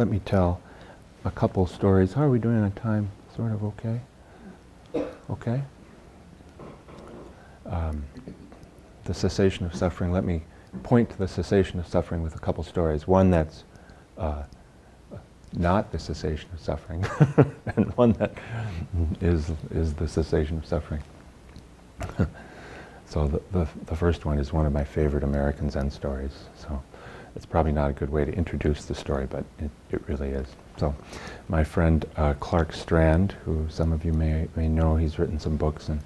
let me tell a couple stories. How are we doing on time? Sort of okay? Okay? The cessation of suffering. Let me point to the cessation of suffering with a couple stories. One that's not the cessation of suffering, and one that is the cessation of suffering. So the first one is one of my favorite American Zen stories. So it's probably not a good way to introduce the story, but it really is. So my friend Clark Strand, who some of you may know, he's written some books and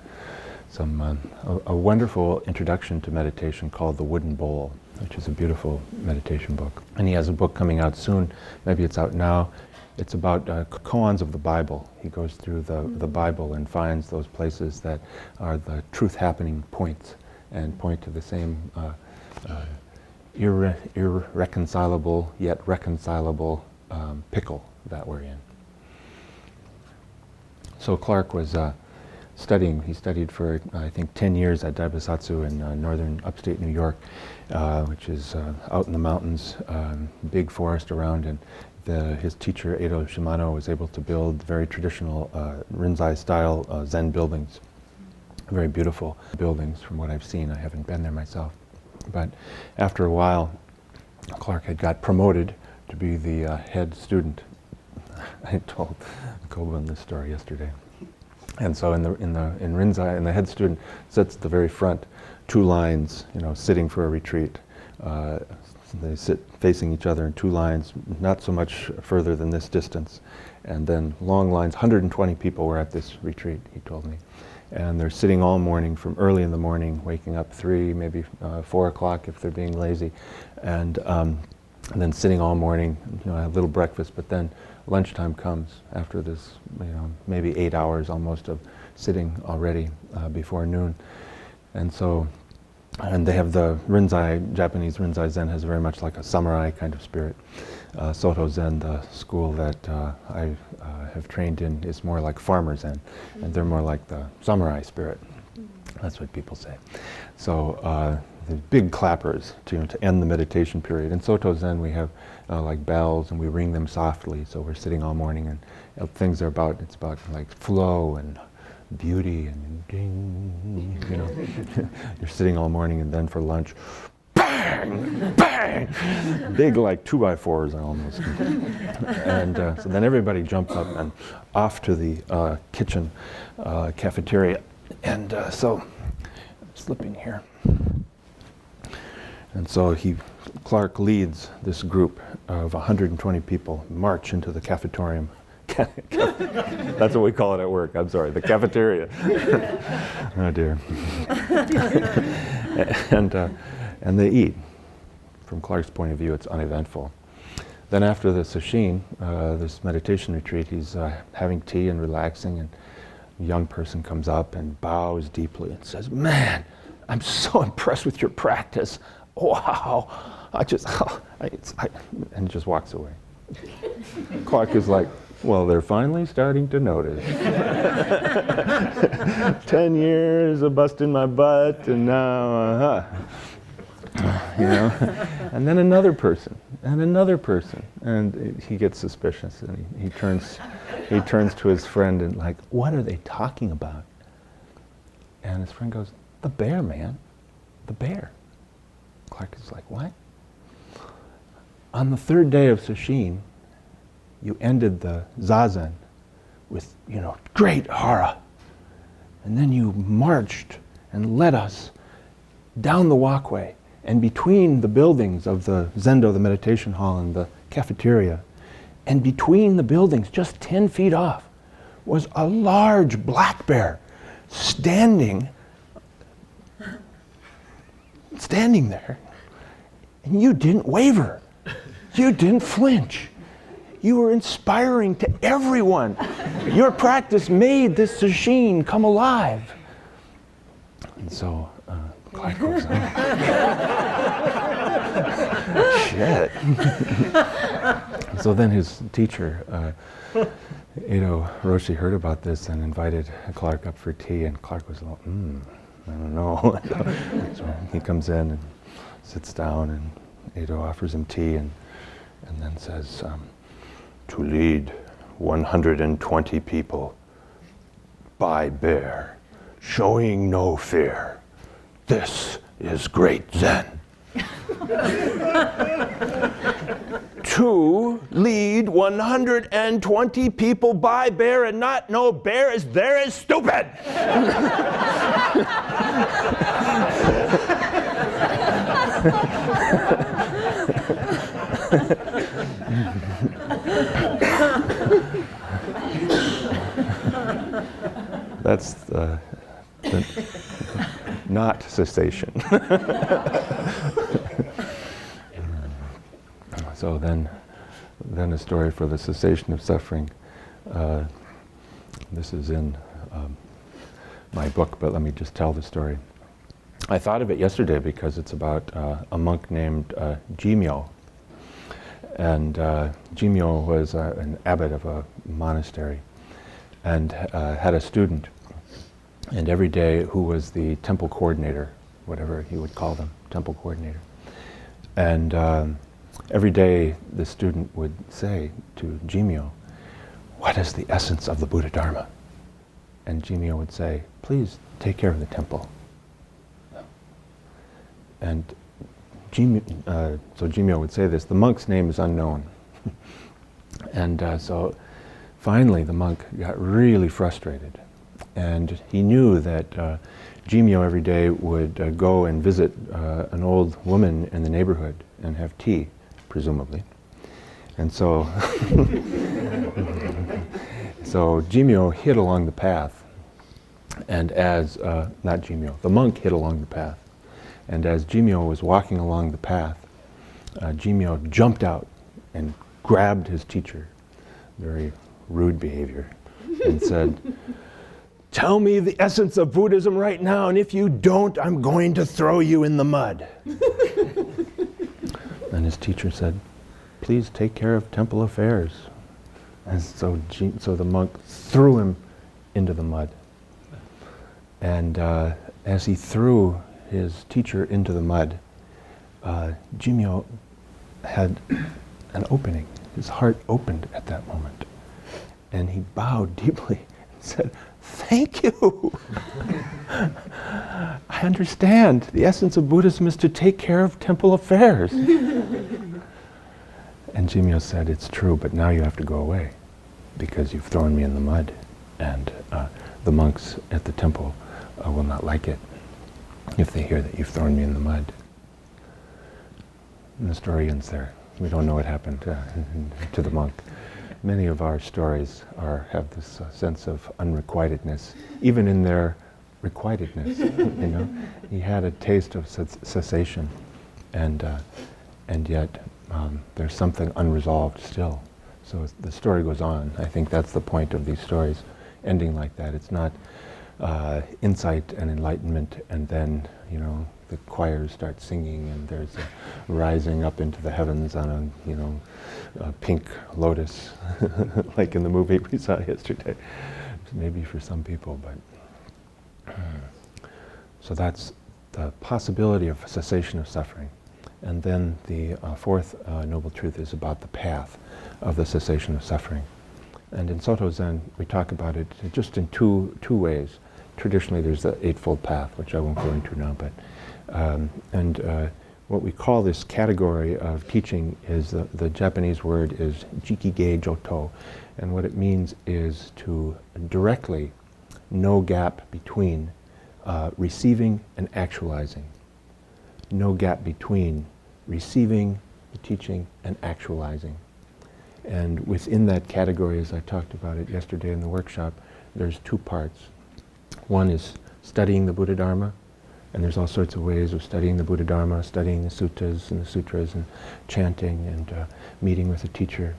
a wonderful introduction to meditation called The Wooden Bowl, which is a beautiful meditation book. And he has a book coming out soon, maybe it's out now. It's about koans of the Bible. He goes through the Bible and finds those places that are the truth happening points and point to the same irreconcilable yet reconcilable pickle that we're in. So Clark was studying. He studied for, I think, 10 years at Daibasatsu in northern upstate New York, which is out in the mountains, big forest around, and his teacher, Edo Shimano, was able to build very traditional Rinzai-style Zen buildings. Very beautiful buildings from what I've seen. I haven't been there myself. But after a while, Clark had got promoted to be the head student. I told Kobun this story yesterday. And so in Rinzai, and the head student sits at the very front, two lines, sitting for a retreat. They sit facing each other in two lines, not so much further than this distance. And then long lines, 120 people were at this retreat, he told me. And they're sitting all morning, from early in the morning, waking up 3, maybe 4 o'clock if they're being lazy. And then sitting all morning, have a little breakfast, but then lunchtime comes after this, maybe 8 hours almost of sitting already before noon. And they have the Rinzai, Japanese Rinzai Zen has very much like a samurai kind of spirit. Soto Zen, the school that I have trained in, is more like farmer Zen, and they're more like the samurai spirit. That's what people say. So the big clappers to end the meditation period. In Soto Zen we have like bells, and we ring them softly, so we're sitting all morning, and things are about, it's about like flow and beauty and ding, you're sitting all morning, and then for lunch, bang, bang, big like 2x4s almost. And so then everybody jumps up and off to the kitchen cafeteria. And so, slipping here. And so Clark leads this group of 120 people march into the cafetorium. That's what we call it at work. I'm sorry, the cafeteria. Oh dear. And they eat. From Clark's point of view, it's uneventful. Then after the sesshin, this meditation retreat, he's having tea and relaxing, and a young person comes up and bows deeply and says, "Man, I'm so impressed with your practice. Wow, and just walks away." Clark is like, "Well, they're finally starting to notice. 10 years of busting my butt, and now, And then another person, and he gets suspicious, and he turns to his friend and like, "What are they talking about?" And his friend goes, "The bear, man, the bear." Clark is like, "What?" "On the third day of sesshin, you ended the zazen with, great hara. And then you marched and led us down the walkway and between the buildings of the zendo, the meditation hall, and the cafeteria. And between the buildings, just 10 feet off, was a large black bear standing there. And you didn't waver. You didn't flinch. You were inspiring to everyone. Your practice made this sesshin come alive." And so Clark goes, "Shit." So then his teacher, Edo Roshi, heard about this and invited Clark up for tea, and Clark was like, I don't know. So he comes in and sits down, and Edo offers him tea, and then says, to lead 120 people by bear, showing no fear. This is great Zen. To lead 120 people by bear and not know bear is there is stupid. That's the not cessation. So then a story for the cessation of suffering. This is in my book, but let me just tell the story. I thought of it yesterday because it's about a monk named Jimyo. And Jimyo was an abbot of a monastery and had a student, and every day who was the temple coordinator, whatever he would call them, temple coordinator. And every day the student would say to Jimyo, "What is the essence of the Buddha Dharma?" And Jimyo would say, "Please take care of the temple." And so Jimyo would say this. The monk's name is unknown. And so finally the monk got really frustrated. And he knew that Jimyo every day would go and visit an old woman in the neighborhood and have tea, presumably. And so, so Jimyo hid along the path. And as, not Jimyo, the monk hid along the path. And as Jimyo was walking along the path, Jimyo jumped out and grabbed his teacher, very rude behavior, and said, "Tell me the essence of Buddhism right now, and if you don't, I'm going to throw you in the mud." And his teacher said, "Please take care of temple affairs." And so the monk threw him into the mud. And as he threw his teacher into the mud, Jimyo had an opening. His heart opened at that moment. And he bowed deeply and said, "Thank you. I understand. The essence of Buddhism is to take care of temple affairs." And Jimyo said, "It's true, but now you have to go away because you've thrown me in the mud, and the monks at the temple will not like it if they hear that you've thrown me in the mud." And the story ends there. We don't know what happened to the monk. Many of our stories have this sense of unrequitedness, even in their requitedness. You know, he had a taste of cessation, and yet there's something unresolved still. So the story goes on. I think that's the point of these stories, ending like that. It's not insight and enlightenment, and then the choirs start singing, and there's a rising up into the heavens on a pink lotus, like in the movie we saw yesterday. Maybe for some people, but so that's the possibility of cessation of suffering. And then the fourth noble truth is about the path of the cessation of suffering. And in Soto Zen, we talk about it just in two ways. Traditionally, there's the Eightfold Path, which I won't go into now, but what we call this category of teaching is the Japanese word is jikige joto, and what it means is to directly, no gap between receiving and actualizing. No gap between receiving the teaching and actualizing. And within that category, as I talked about it yesterday in the workshop, there's two parts. One is studying the Buddha Dharma, and there's all sorts of ways of studying the Buddha Dharma, studying the suttas and chanting and meeting with a teacher.